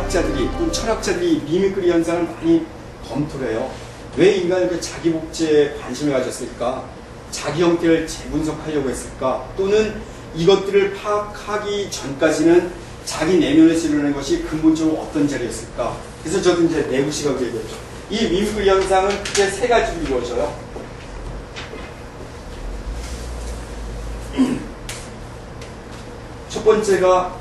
과학자들이 또는 철학자들이 미미크리 현상을 많이 검토를 해요. 왜 인간은 그 자기 복제에 관심을 가졌을까? 자기 형태를 재분석하려고 했을까? 또는 이것들을 파악하기 전까지는 자기 내면에서 일어나는 것이 근본적으로 어떤 자리였을까? 그래서 저도 이제 내부 시각을 얘기했죠. 이 미미크리 현상은 크게 세 가지로 이루어져요. 첫 번째가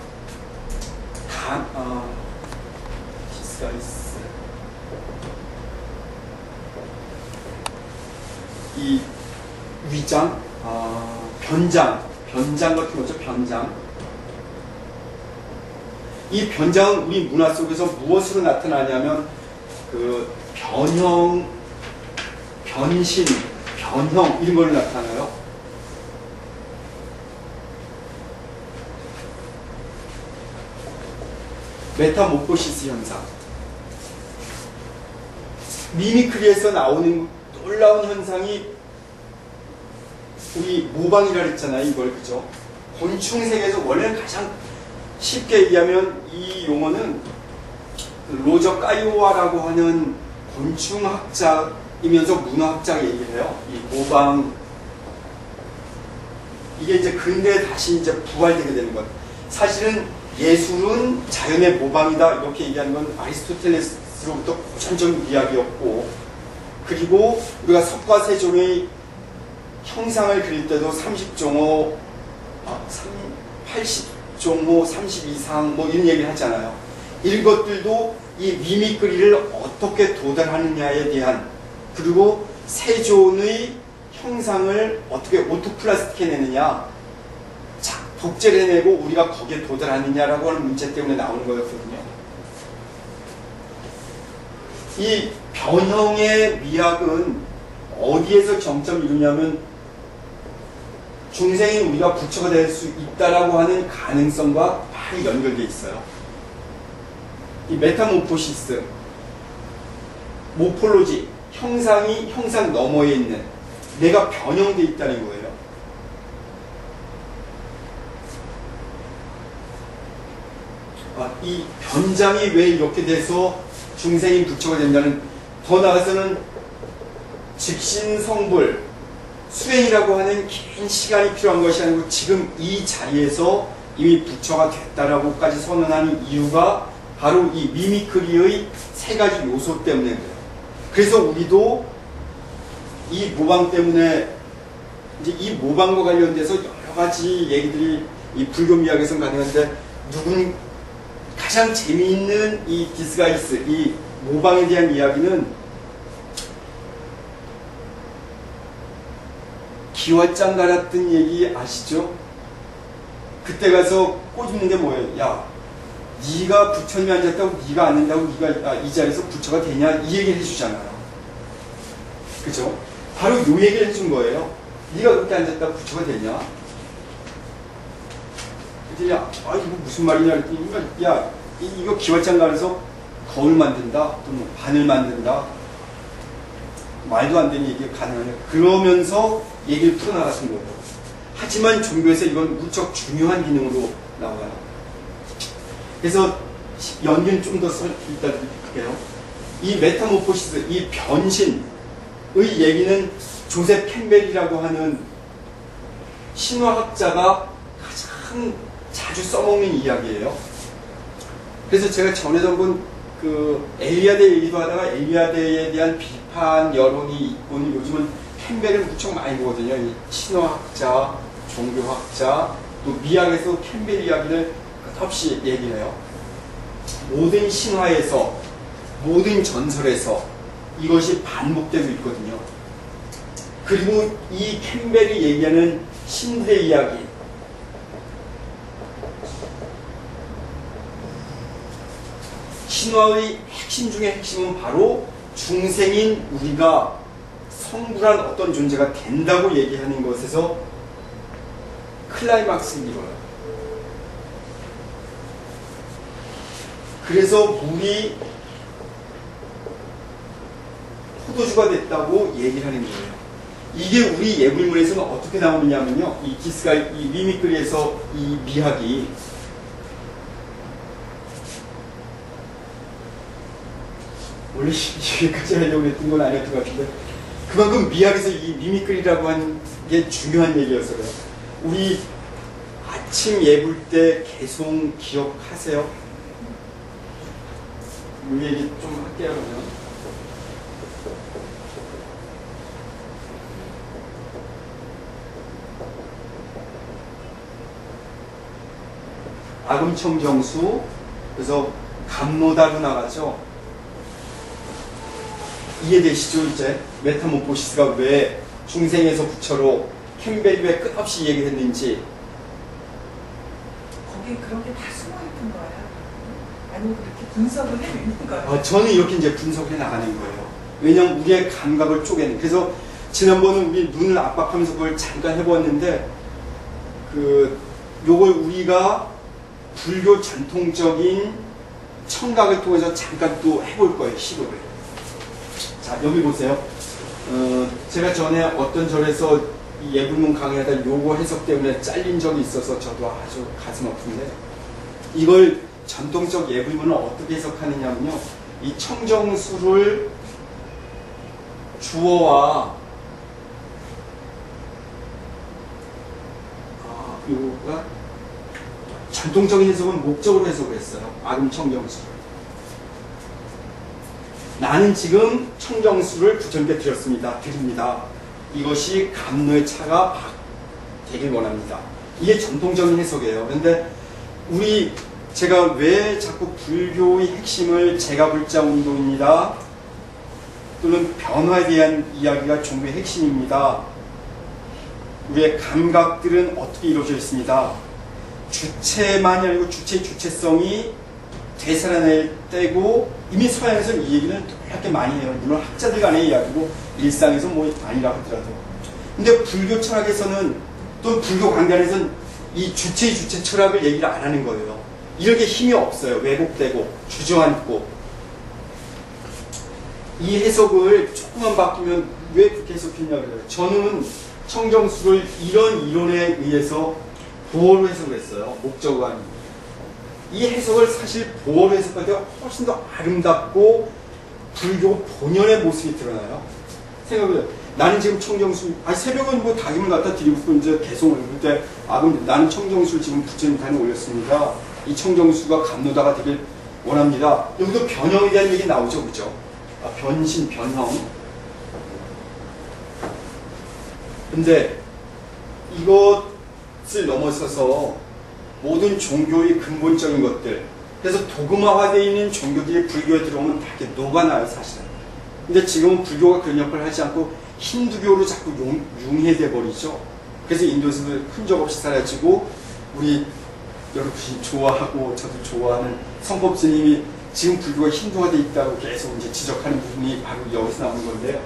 이 위장, 변장 같은 거죠. 변장. 이 변장은 우리 문화 속에서 무엇으로 나타나냐면 그 변형, 변신, 변형 이런 걸로 나타나요. 메타모포시스 현상. 미미크리에서 나오는 놀라운 현상이 우리 모방이라 그랬잖아요. 이걸 그죠? 곤충 세계에서 원래는 가장 쉽게 얘기하면 이 용어는 로저 까이오와라고 하는 곤충학자이면서 문화학자가 얘기를 해요. 이 모방, 이게 이제 근대에 다시 이제 부활되게 되는 것. 사실은 예술은 자연의 모방이다 이렇게 얘기하는 건 아리스토텔레스로부터 고전적인 이야기였고, 그리고 우리가 석가세존의 형상을 그릴 때도 30종호, 80종호, 32상 뭐 이런 얘기를 하잖아요. 이런 것들도 이 미미크리를 어떻게 도달하느냐에 대한, 그리고 세존의 형상을 어떻게 오토플라스틱 해내느냐, 복제를 해내고 우리가 거기에 도달하느냐라고 하는 문제 때문에 나오는 거였거든요. 이 변형의 미학은 어디에서 정점을 이루냐면 중생인 우리가 부처가 될 수 있다라고 하는 가능성과 많이 연결되어 있어요. 이 메타모포시스, 모폴로지, 형상이 형상 너머에 있는 내가 변형되어 있다는 거예요. 이 변장이 왜 이렇게 돼서 중생인 부처가 된다는, 더 나아가서는 직신성불, 수행이라고 하는 긴 시간이 필요한 것이 아니고 지금 이 자리에서 이미 부처가 됐다라고까지 선언하는 이유가 바로 이 미미크리의 세 가지 요소 때문에 그래요. 그래서 우리도 이 모방 때문에 이제 이 모방과 관련돼서 여러 가지 얘기들이 이 불교 미학에서는 가능한데, 가장 재미있는 이 디스가이스, 이 모방에 대한 이야기는 기왓장 갈았던 얘기 아시죠? 그때 가서 꼬집는 게 뭐예요? 야, 네가 부처님이 앉았다고 네가 앉는다고 네가 이 자리에서 부처가 되냐? 이 얘기를 해주잖아요. 그죠? 바로 요 얘기를 해준 거예요. 네가 그렇게 앉았다고 부처가 되냐? 야, 이거 무슨 말이냐 그랬더니, 야, 이거 기왓장 갈아서 거울 만든다, 또는 바늘 만든다, 말도 안 되는 얘기가 가능하냐. 그러면서 얘기를 풀어나가신 거예요. 하지만 종교에서 이건 무척 중요한 기능으로 나와요. 그래서 연기는 좀 더 이따 드릴게요. 이 메타모포시스, 이 변신의 얘기는 조셉 캠벨이라고 하는 신화학자가 가장 자주 써먹는 이야기예요. 그래서 제가 전에도 한번 그 엘리아데 얘기도 하다가 엘리아데에 대한 비판 여론이 있고는 요즘은 캠벨을 무척 많이 보거든요. 이 신화학자, 종교학자, 또 미학에서 캠벨 이야기를 끝없이 얘기해요. 모든 신화에서, 모든 전설에서 이것이 반복되고 있거든요. 그리고 이 캠벨이 얘기하는 신들의 이야기, 신화의 핵심 중에 핵심은 바로 중생인 우리가 성불한 어떤 존재가 된다고 얘기하는 것에서 클라이막스를 이뤄요. 그래서 물이 포도주가 됐다고 얘기를 하는 거예요. 이게 우리 예불문에서는 어떻게 나오느냐면요, 이 기스가 이 미미크리에서 이 미학이 원래 여기까지 하려고 했던 건 아니었던 것 같은데 그만큼 미학에서 이 미미크리라고 하는 게 중요한 얘기였어요. 우리 아침 예불 때 개송 기억하세요? 이 얘기 좀 할게요. 그러면. 아금청정수, 그래서 감노다로 나가죠. 이해되시죠? 이제 메타모포시스가 왜 중생에서 부처로 캠벨이 왜 끝없이 얘기했는지. 거기에 그런 게 다 숨어있는 거야? 아니면 그렇게 분석을 해내는 거야? 저는 이렇게 이제 분석해 나가는 거예요. 왜냐면 우리의 감각을 쪼개는. 그래서 지난번에 우리 눈을 압박하면서 그걸 잠깐 해보았는데 요걸 우리가 불교 전통적인 청각을 통해서 잠깐 또 해볼 거예요. 시도를. 자, 여기 보세요. 제가 전에 어떤 절에서 이 예불문 강의하다 요거 해석 때문에 잘린 적이 있어서 저도 아주 가슴 아픈데, 이걸 전통적 예불문을 어떻게 해석하느냐면요, 이 청정수를 주어와 요거가 전통적인 해석은 목적으로 해석을 했어요. 아금청정수를. 나는 지금 청정수를 부처님께 드립니다. 이것이 감노의 차가 되길 원합니다. 이게 전통적인 해석이에요. 그런데 제가 왜 자꾸 불교의 핵심을 제가불자 운동입니다, 또는 변화에 대한 이야기가 종교의 핵심입니다. 우리의 감각들은 어떻게 이루어져 있습니다. 주체만이 아니고 주체의 주체성이 되살아날 때고, 이미 서양에서는 이 얘기는 이렇게 많이 해요. 물론 학자들 간의 이야기고 일상에서 뭐 아니라 하더라도. 근데 불교 철학에서는, 또 불교 강단에서는 이 주체의 주체 철학을 얘기를 안 하는 거예요. 이렇게 힘이 없어요. 왜곡되고 주저앉고. 이 해석을 조금만 바꾸면 왜 그렇게 해석했냐 그래요. 저는 청정수를 이런 이론에 의해서 보어로 해석을 했어요. 목적어가 아니고. 이 해석을 사실 보어로 해석할 때가 훨씬 더 아름답고 불교 본연의 모습이 드러나요. 생각해보세요. 나는 지금 청정수, 새벽은 뭐 닭임을 갖다 드리고 이제 개송을 그때 그럼 나는 청정수를 지금 부처님 단에 올렸습니다. 이 청정수가 감노다가 되길 원합니다. 여기도 변형에 대한 얘기 나오죠, 그죠? 변신, 변형. 근데 이것을 넘어서서 모든 종교의 근본적인 것들, 그래서 도그마화되어 있는 종교들이 불교에 들어오면 다 이렇게 녹아나요, 사실은. 근데 지금은 불교가 그런 역할을 하지 않고 힌두교로 자꾸 융해돼 버리죠. 그래서 인도에서도 흔적 없이 사라지고, 우리 여러분이 좋아하고 저도 좋아하는 성법스님이 지금 불교가 힌두화되어 있다고 계속 이제 지적하는 부분이 바로 여기서 나오는 건데요.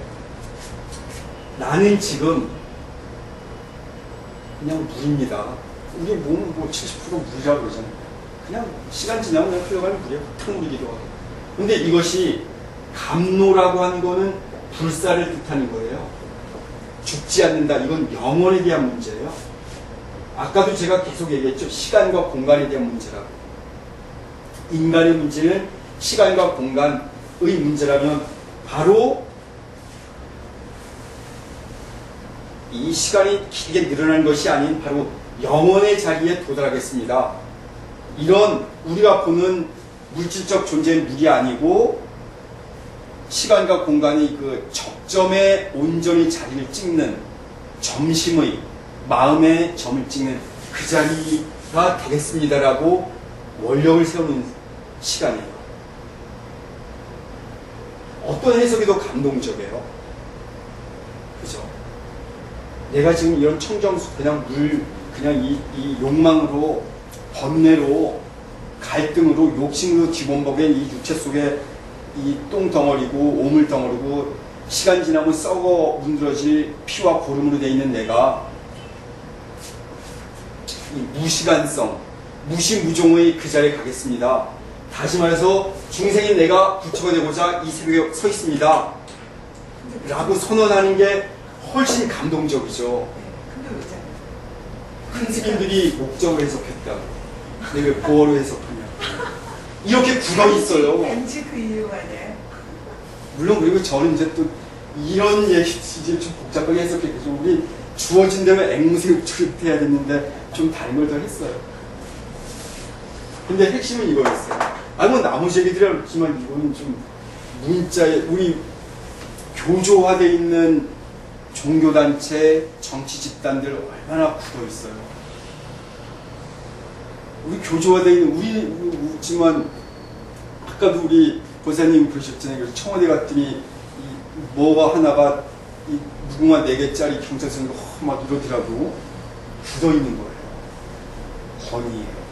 나는 지금 그냥 물입니다. 우리 몸은 뭐 70% 물이라고 그러잖아요. 그냥 시간 지나면 그냥 흘러가는 물이에요. 탕물이기도 하고. 근데 이것이 감노라고 하는 거는 불사를 뜻하는 거예요. 죽지 않는다. 이건 영혼에 대한 문제예요. 아까도 제가 계속 얘기했죠. 시간과 공간에 대한 문제라고. 인간의 문제는 시간과 공간의 문제라면 바로 이 시간이 길게 늘어나는 것이 아닌 바로 영혼의 자리에 도달하겠습니다. 이런 우리가 보는 물질적 존재의 물이 아니고 시간과 공간이 그 적점에 온전히 자리를 찍는 점심의 마음의 점을 찍는 그 자리가 되겠습니다라고 원력을 세우는 시간이에요. 어떤 해석이 더 감동적이에요? 그죠? 내가 지금 이런 청정수, 그냥 물, 그냥 이 욕망으로, 번뇌로, 갈등으로, 욕심으로 뒤범벅인 이 육체 속에 이 똥덩어리고, 오물덩어리고, 시간 지나면 썩어 문드러질 피와 고름으로 되어 있는 내가 이 무시간성, 무시무종의 그 자리에 가겠습니다. 다시 말해서 중생인 내가 부처가 되고자 이 새벽에 서 있습니다. 라고 선언하는 게 훨씬 감동적이죠. 큰 스님들이 목적을 해석했다. 근데 왜 보어로 해석하냐. 이렇게 구멍이 있어요. 왠지 그 이유가 돼. 물론 그리고 저는 이제 또 이런 얘기 이제 좀 복잡하게 해석했겠죠. 우리 주어진 대로 앵무새처럼 해야 됐는데 좀 다른 걸 더 했어요. 근데 핵심은 이거였어요. 뭐 나머지 얘기들이 없지만 이거는 좀 문자에 우리 교조화되어 있는 종교단체, 정치 집단들 얼마나 굳어 있어요. 우리 교조화되어 있는 우리지만 아까도 우리 보사님 그러셨잖아요. 그래서 청와대 갔더니 뭐가 하나가 무궁화 4개짜리 경찰서가 막 이러더라도 굳어 있는 거예요. 권위예요.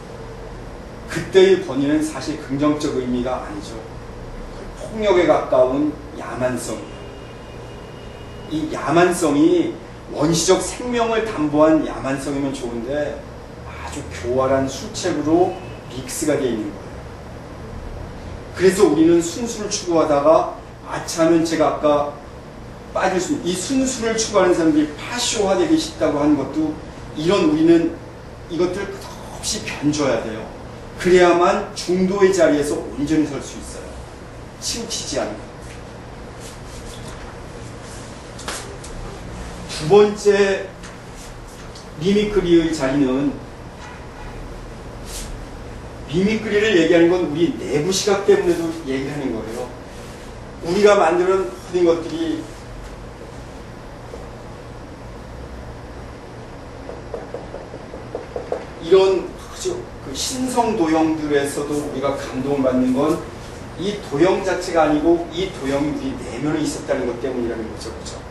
그때의 권위는 사실 긍정적 의미가 아니죠. 폭력에 가까운 야만성이에요. 이 야만성이 원시적 생명을 담보한 야만성이면 좋은데 아주 교활한 수책으로 믹스가 되어 있는 거예요. 그래서 우리는 순수를 추구하다가 아차하면 제가 아까 빠질 수 있는 이 순수를 추구하는 사람들이 파쇼화되기 쉽다고 하는 것도 이런 우리는 이것들을 끝없이 견줘야 돼요. 그래야만 중도의 자리에서 온전히 설 수 있어요. 치우치지 않고. 두 번째 미미크리의 자리는 미미크리를 얘기하는 건 우리 내부 시각 때문에도 얘기하는 거예요. 우리가 만드는 모든 것들이 이런 그 신성 도형들에서도 우리가 감동을 받는 건 이 도형 자체가 아니고 이 도형이 우리 내면에 있었다는 것 때문이라는 거죠. 그렇죠?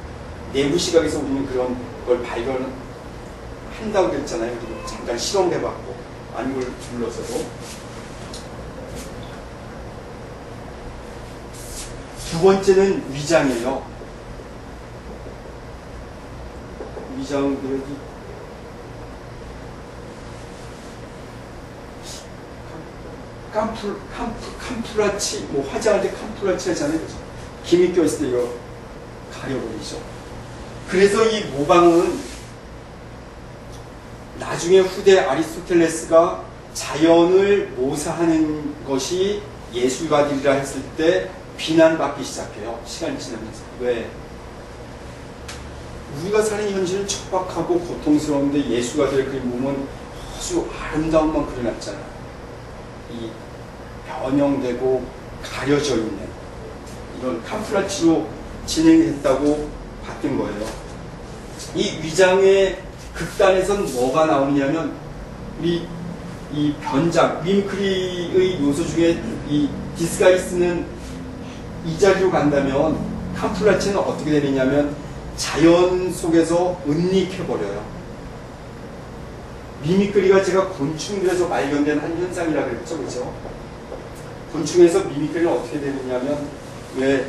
내부 시각에서 우리는 그런 걸 발견한다고 그랬잖아요. 그리고 잠깐 실험해봤고 안구를 둘러서도. 두 번째는 위장이에요. 위장들이 캄프라치, 뭐 화장할 때 캄프라치 하잖아요. 그죠? 김이 껴있을 때 이거 가려버리죠. 그래서 이 모방은 나중에 후대 아리스토텔레스가 자연을 모사하는 것이 예술가들이라 했을 때 비난받기 시작해요. 시간이 지나면서. 왜? 우리가 사는 현실은 척박하고 고통스러운데 예술가들의 그림 보면 아주 아름다움만 그려놨잖아요. 이 변형되고 가려져 있는 이런 캄프라치로 진행했다고 봤던 거예요. 이 위장의 극단에선 뭐가 나오느냐면 우리 이 변장, 미미크리의 요소 중에 이 디스가이스는 이 자리로 간다면 캄프라치는 어떻게 되느냐면 자연 속에서 은닉해버려요. 미미크리가 제가 곤충들에서 발견된 한 현상이라 그랬죠. 그렇죠? 곤충에서 미미크리는 어떻게 되느냐면 왜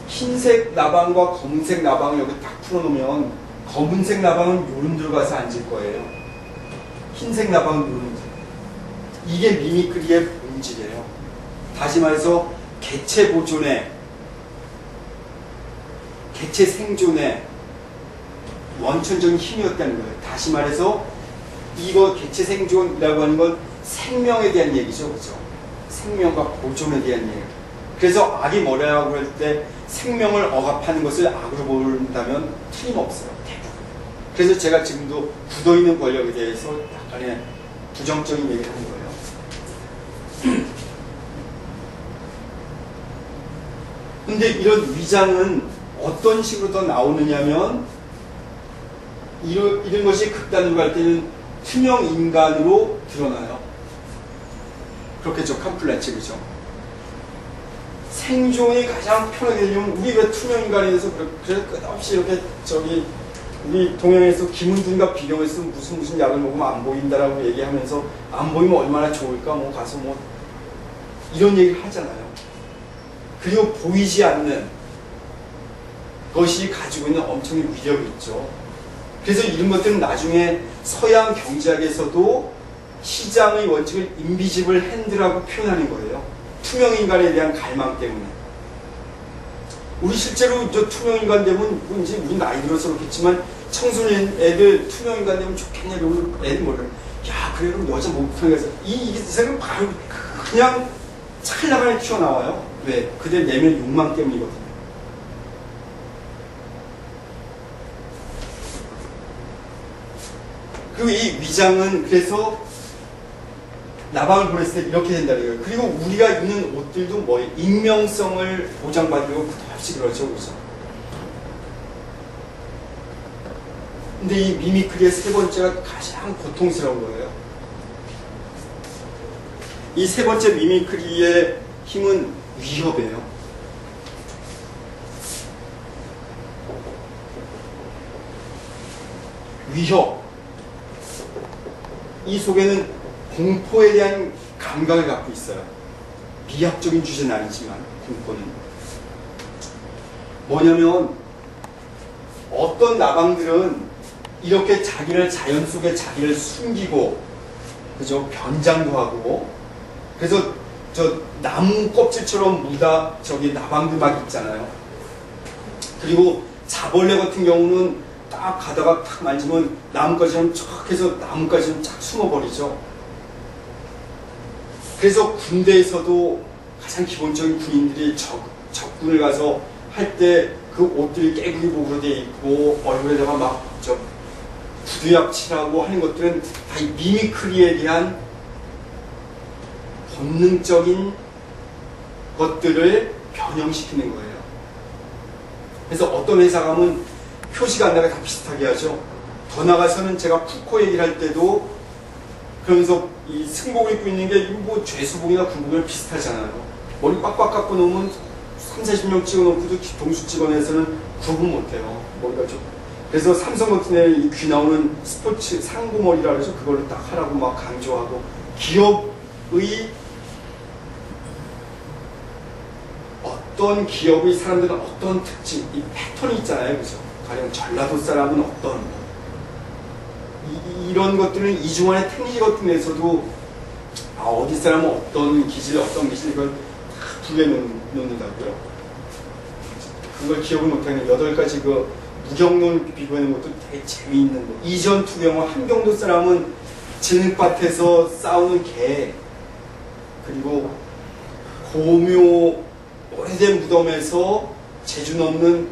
흰색 나방과 검은색 나방을 여기 딱 풀어놓으면 검은색 나방은 요런 들어가서 앉을 거예요. 흰색 나방은 요런. 이게 미미크리의 본질이에요. 다시 말해서 개체 보존에, 개체 생존에 원천적인 힘이었다는 거예요. 다시 말해서 이거 개체 생존이라고 하는 건 생명에 대한 얘기죠. 그렇죠? 생명과 보존에 대한 얘기. 그래서 악이 뭐라고 할 때 생명을 억압하는 것을 악으로 본다면 틀림없어요. 대부분. 그래서 제가 지금도 굳어있는 권력에 대해서 약간의 부정적인 얘기를 하는 거예요. 근데 이런 위장은 어떤 식으로 더 나오느냐면 이런 것이 극단으로 갈 때는 투명 인간으로 드러나요. 그렇겠죠. 캄플라치, 그죠? 생존이 가장 편하게 되려면 우리 왜 투명 인간에 대해서 그래서 끝없이 이렇게 우리 동양에서 김은둔과 비교해서 무슨 약을 먹으면 안 보인다라고 얘기하면서 안 보이면 얼마나 좋을까 뭐 가서 뭐 이런 얘기를 하잖아요. 그리고 보이지 않는 것이 가지고 있는 엄청난 위력이 있죠. 그래서 이런 것들은 나중에 서양 경제학에서도 시장의 원칙을 인비지블 핸드라고 표현하는 거예요. 투명 인간에 대한 갈망 때문에. 우리 실제로 저 투명 인간 되면 이제 우리 나이 들어서 그렇겠지만 청소년 애들 투명 인간 되면 좋겠냐 그러면 애들 뭐래? 야 그래 그럼 여자 목욕탕에 가서 이 생각 바로 그냥 찰나간에 튀어나와요. 왜? 그들 내면 욕망 때문이거든요. 그리고 이 위장은 그래서 나방을 보냈을 때 이렇게 된다는 거예요. 그리고 우리가 입는 옷들도 뭐예요? 익명성을 보장받으려고 끝없이 그러죠. 그죠? 근데 이 미미크리의 세 번째가 가장 고통스러운 거예요. 이 세 번째 미미크리의 힘은 위협이에요. 위협. 이 속에는 공포에 대한 감각을 갖고 있어요. 미학적인 주제는 아니지만 공포는 뭐냐면 어떤 나방들은 이렇게 자기를 자연 속에 자기를 숨기고 그죠? 변장도 하고 그래서 저 나무 껍질처럼 묻어 저기 나방들 막 있잖아요. 그리고 자벌레 같은 경우는 딱 가다가 탁 만지면 나뭇가지처럼 쫙 해서 나뭇가지처럼 쫙 숨어버리죠. 그래서 군대에서도 가장 기본적인 군인들이 적군을 가서 할 때 그 옷들이 깨구리 복으로 돼 있고 얼굴에다가 막 저 구두약 칠하고 하는 것들은 다 이 미미크리에 대한 본능적인 것들을 변형시키는 거예요. 그래서 어떤 회사 가면 표시가 안 나게 다 비슷하게 하죠. 더 나가서는 제가 푸코 얘기를 할 때도 그러면서 이 승복을 입고 있는 게 뭐 죄수복이나 군복이랑 비슷하잖아요. 머리 빡빡 깎고 놓으면 30-40명 찍어놓고도 동수 찍어내서는 구분 못해요. 머리가 좀. 그래서 삼성 같은 데는 귀 나오는 스포츠 상고머리라 그래서 그걸로 딱 하라고 막 강조하고 기업의 어떤 기업의 사람들은 어떤 특징, 이 패턴이 있잖아요. 그죠? 가령 전라도 사람은 어떤 이런 것들은 이중환의 택리 같은 데서도 어디 사람은 어떤 기질 이걸 다 분류해놓는다고요. 그걸 기억을 못하는 8가지 그 무경론 비교하는 것도 되게 재미있는 거. 이전 투경은 함경도 사람은 진흙밭에서 싸우는 개, 그리고 고묘 오래된 무덤에서 재주 넘는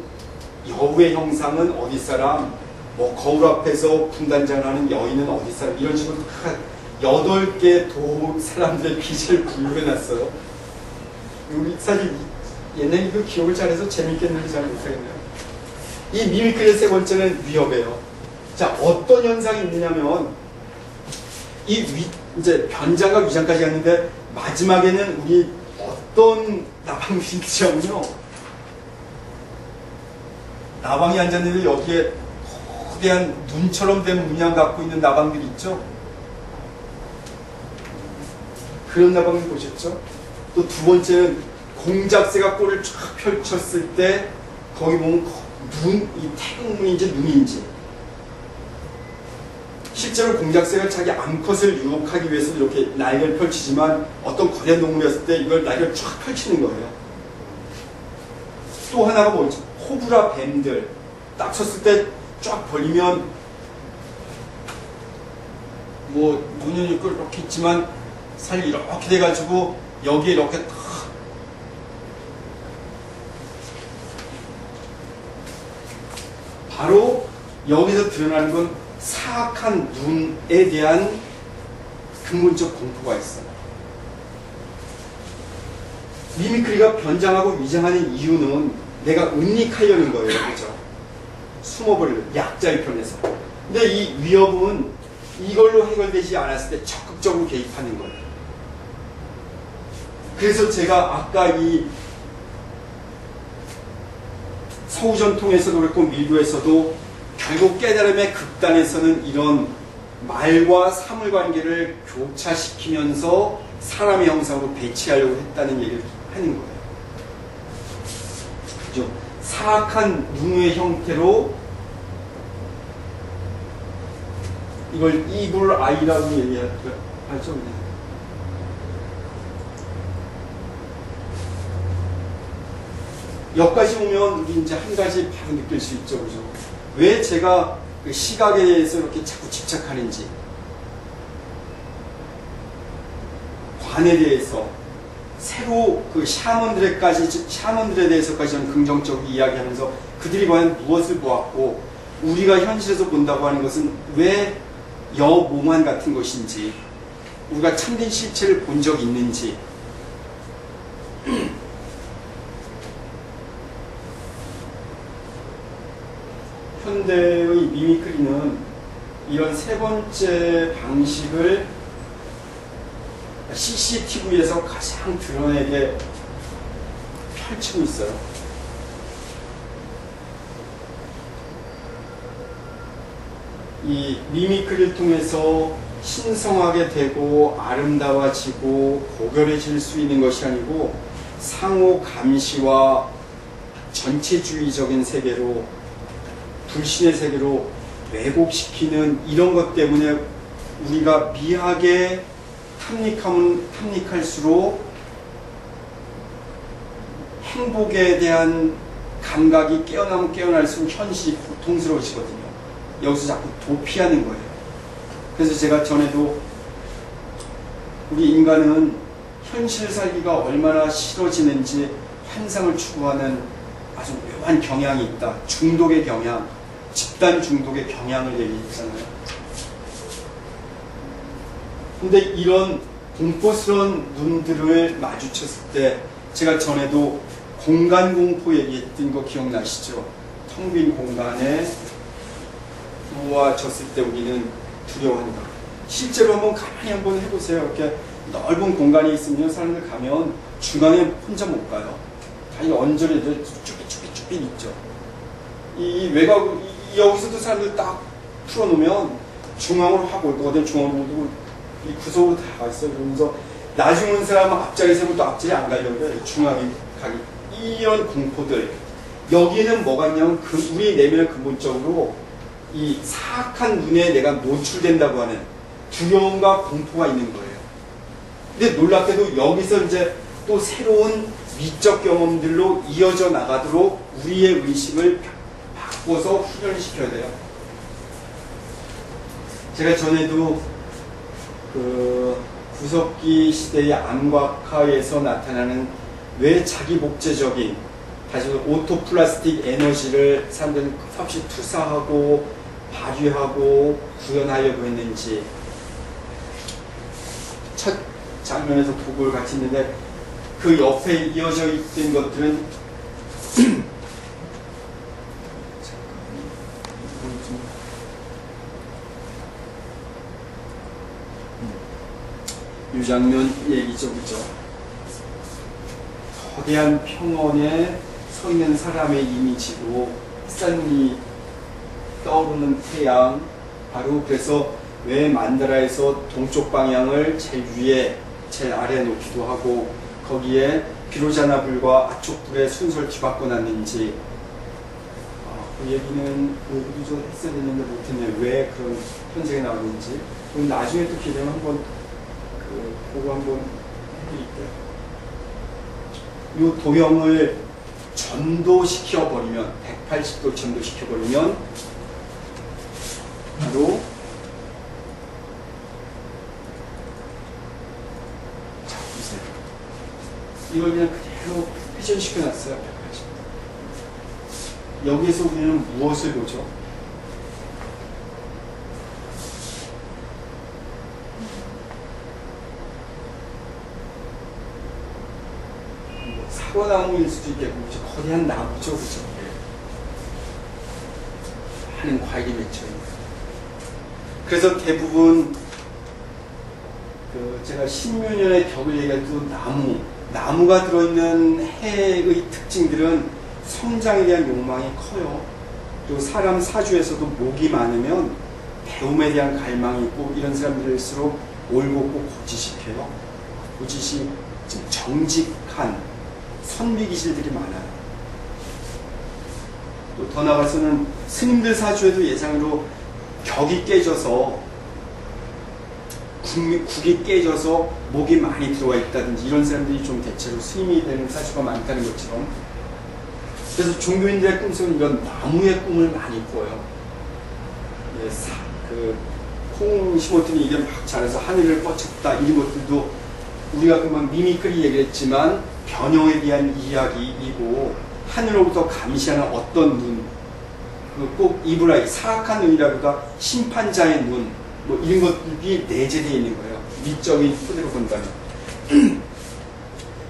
여우의 형상은 어디 사람, 뭐 거울 앞에서 분단장을 하는 여인은 어디 사람, 이런 식으로 8개 도 사람들의 기질을 분류해놨어요. 우리 사실 옛날 이거 기억을 잘해서 재밌겠는지 잘 못하겠네요. 이 미미크리의 세 번째는 위협이에요. 자, 어떤 현상이 있느냐면 이제 변장과 위장까지 갔는데 마지막에는 우리 어떤 나방인지요. 나방이 앉았는데 여기에 거대한 눈처럼 된 문양 갖고 있는 나방들이 있죠. 그런 나방을 보셨죠? 또 두 번째는 공작새가 꼬리를 쫙 펼쳤을 때 거기 보면 이 태극문인지 눈인지 실제로 공작새가 자기 암컷을 유혹하기 위해서 이렇게 날개를 펼치지만 어떤 거대한 동물이었을 때 이걸 날개를 쫙 펼치는 거예요. 또 하나가 뭐죠? 코브라 뱀들 딱 쳤을 때 쫙 벌리면 뭐 눈이 이렇게 있지만 살이 이렇게 돼가지고 여기에 이렇게 탁 바로 여기서 드러나는 건 사악한 눈에 대한 근본적 공포가 있어요. 미미크리가 변장하고 위장하는 이유는 내가 은닉하려는 거예요. 그죠? 숨어버리는 약자의 편에서. 근데 이 위협은 이걸로 해결되지 않았을 때 적극적으로 개입하는 거예요. 그래서 제가 아까 이 서구전통에서도 그렇고 밀교에서도 결국 깨달음의 극단에서는 이런 말과 사물관계를 교차시키면서 사람의 형상으로 배치하려고 했다는 얘기를 하는 거예요. 그죠? 사악한 눈의 형태로 이걸 evil eye라고 얘기하죠. 여기까지 오면 우리 이제 한 가지 바로 느낄 수 있죠. 그죠? 왜 제가 그 시각에 대해서 이렇게 자꾸 집착하는지, 관에 대해서, 새로 그 샤먼들에 대해서까지 저는 긍정적으로 이야기하면서 그들이 과연 무엇을 보았고 우리가 현실에서 본다고 하는 것은 왜 여몽환 같은 것인지 우리가 참된 실체를 본 적이 있는지 현대의 미미크리는 이런 세 번째 방식을 CCTV에서 가장 드러내게 펼치고 있어요. 이 미미크리를 통해서 신성하게 되고 아름다워지고 고결해질 수 있는 것이 아니고 상호 감시와 전체주의적인 세계로 불신의 세계로 왜곡시키는 이런 것 때문에 우리가 미하게 탐닉하면 탐닉할수록 행복에 대한 감각이 깨어나면 깨어날수록 현실이 고통스러워지거든요. 여기서 자꾸 도피하는 거예요. 그래서 제가 전에도 우리 인간은 현실 살기가 얼마나 싫어지는지 환상을 추구하는 아주 묘한 경향이 있다. 중독의 경향, 집단 중독의 경향을 얘기했잖아요. 근데 이런 공포스러운 눈들을 마주쳤을 때 제가 전에도 공간 공포 얘기했던 거 기억나시죠? 텅 빈 공간에 누워졌을 때 우리는 두려워한다. 실제로 한번 가만히 한번 해보세요. 이렇게 넓은 공간이 있으면 사람들 가면 중앙에 혼자 못 가요. 다리 언저리 쭈삣 있죠. 이 외곽 여기서도 사람들 딱 풀어놓으면 중앙으로 하고 어디 중앙으로 이 구석으로 다 가 있어요. 그러면서 나중에 온 사람은 앞자리 세고 또 앞자리 안 가려고 해요. 중앙에 가기. 이런 공포들. 여기는 뭐가 있냐면 우리 내면의 근본적으로 이 사악한 눈에 내가 노출된다고 하는 두려움과 공포가 있는 거예요. 근데 놀랍게도 여기서 이제 또 새로운 미적 경험들로 이어져 나가도록 우리의 의식을 바꿔서 훈련시켜야 돼요. 제가 전에도 그 구석기 시대의 암곽화에서 나타나는 왜 자기 복제적인 다시 오토플라스틱 에너지를 사람들은 끝없이 투사하고 발휘하고 구현하려고 했는지 첫 장면에서 보고를 같이 있는데 그 옆에 이어져 있던 것들은 이 장면 얘기죠, 그죠? 거대한 평원에 서 있는 사람의 이미지고 햇살이 떠오르는 태양, 바로 그래서 왜 만다라에서 동쪽 방향을 제일 위에 제일 아래에 놓기도 하고 거기에 비로자나 불과 아촉 불의 순서를 뒤바꿔 놨는지 그 얘기는 공부도 좀 했어야 되는데 못했네요. 왜 그런 현상이 나왔는지. 그럼 나중에 또 기회되면 한번 그거 한번 해드릴게요. 이 도형을 전도시켜버리면 180도 전도시켜버리면 바로 자 보세요. 이걸 그냥 그대로 회전시켜놨어요. 180도. 여기에서 우리는 무엇을 보죠? 사과나무일 수도 있겠고, 그죠? 거대한 나무죠, 그죠? 많은 과일이 맺혀있는. 그래서 대부분, 제가 신묘년의 벽을 얘기할 때 나무가 들어있는 해의 특징들은 성장에 대한 욕망이 커요. 또 사람 사주에서도 목이 많으면 배움에 대한 갈망이 있고, 이런 사람들일수록 올곧고 고지식해요. 고지식, 좀 정직한, 선비기질들이 많아요. 또 더 나아가서는 스님들 사주에도 예상으로 격이 깨져서 국이 깨져서 목이 많이 들어와 있다든지 이런 사람들이 좀 대체로 스님이 되는 사주가 많다는 것처럼 그래서 종교인들의 꿈속은 이런 나무의 꿈을 많이 꿔요. 콩 심었더니 이게 막 자라서 하늘을 뻗쳤다 이런 것들도 우리가 금방 미미크리 얘기했지만 변형에 대한 이야기이고 하늘로부터 감시하는 어떤 눈, 꼭 이브라이 사악한 눈이라기보다 심판자의 눈, 뭐 이런 것들이 내재되어 있는 거예요. 미적인 토대로 본다면.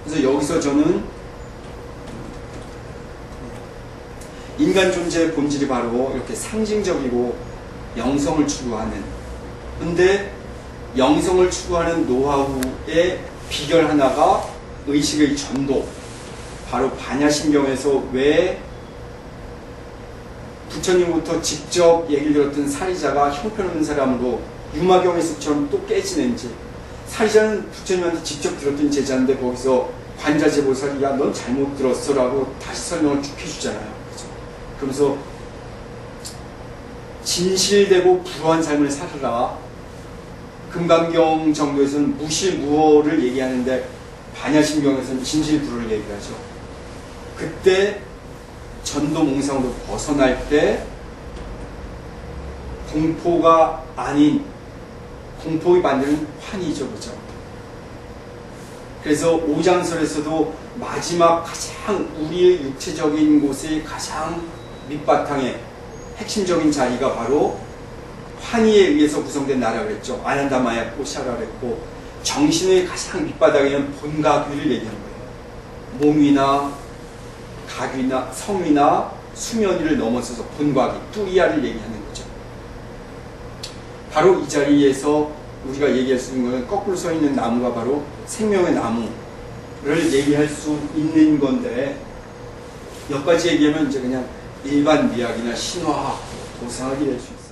그래서 여기서 저는 인간 존재의 본질이 바로 이렇게 상징적이고 영성을 추구하는, 근데 영성을 추구하는 노하우의 비결 하나가 의식의 전도, 바로 반야신경에서 왜 부처님부터 직접 얘기를 들었던 사리자가 형편없는 사람으로 유마경에서처럼 또 깨지는지, 사리자는 부처님한테 직접 들었던 제자인데 거기서 관자재보살이 야 넌 잘못 들었어 라고 다시 설명을 쭉 해주잖아요. 그죠? 그러면서 진실되고 불우한 삶을 살아라. 금강경 정도에서는 무실무어를 얘기하는데 반야신경에서는 진실불을 얘기하죠. 그때 전도 몽상으로 벗어날 때 공포가 아닌 공포가 만드는 환희죠. 그죠? 그래서 오장설에서도 마지막 가장 우리의 육체적인 곳의 가장 밑바탕에 핵심적인 자리가 바로 환희에 의해서 구성된 나라가 그랬죠. 아난다마야 포샤라 그랬고, 정신의 가장 밑바닥에는 본가귀를 얘기하는 거예요. 몸이나 가귀나 성이나 수면위를 넘어서서 본과기, 뚜리아를 얘기하는 거죠. 바로 이 자리에서 우리가 얘기할 수 있는 것은 거꾸로 서 있는 나무가 바로 생명의 나무를 얘기할 수 있는 건데, 여기까지 얘기하면 이제 그냥 일반 미학이나 신화학, 도상학이 될 수 있어요.